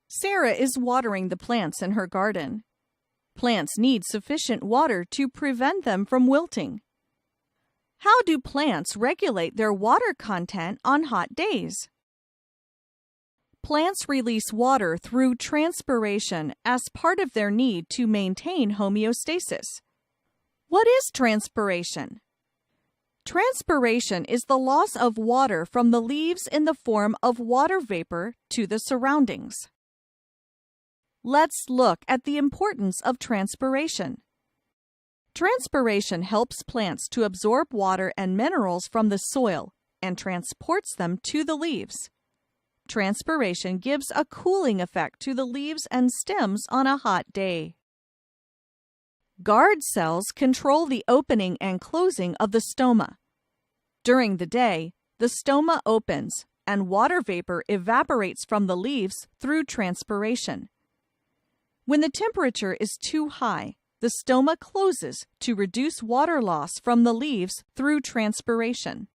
Sarah is watering the plants in her garden. Plants need sufficient water to prevent them from wilting. How do plants regulate their water content on hot days? Plants release water through transpiration as part of their need to maintain homeostasis. What is transpiration? Transpiration is the loss of water from the leaves in the form of water vapor to the surroundings. Let's look at the importance of transpiration. Transpiration helps plants to absorb water and minerals from the soil and transports them to the leaves. Transpiration gives a cooling effect to the leaves and stems on a hot day. Guard cells control the opening and closing of the stoma. During the day, the stoma opens and water vapor evaporates from the leaves through transpiration. When the temperature is too high, the stoma closes to reduce water loss from the leaves through transpiration.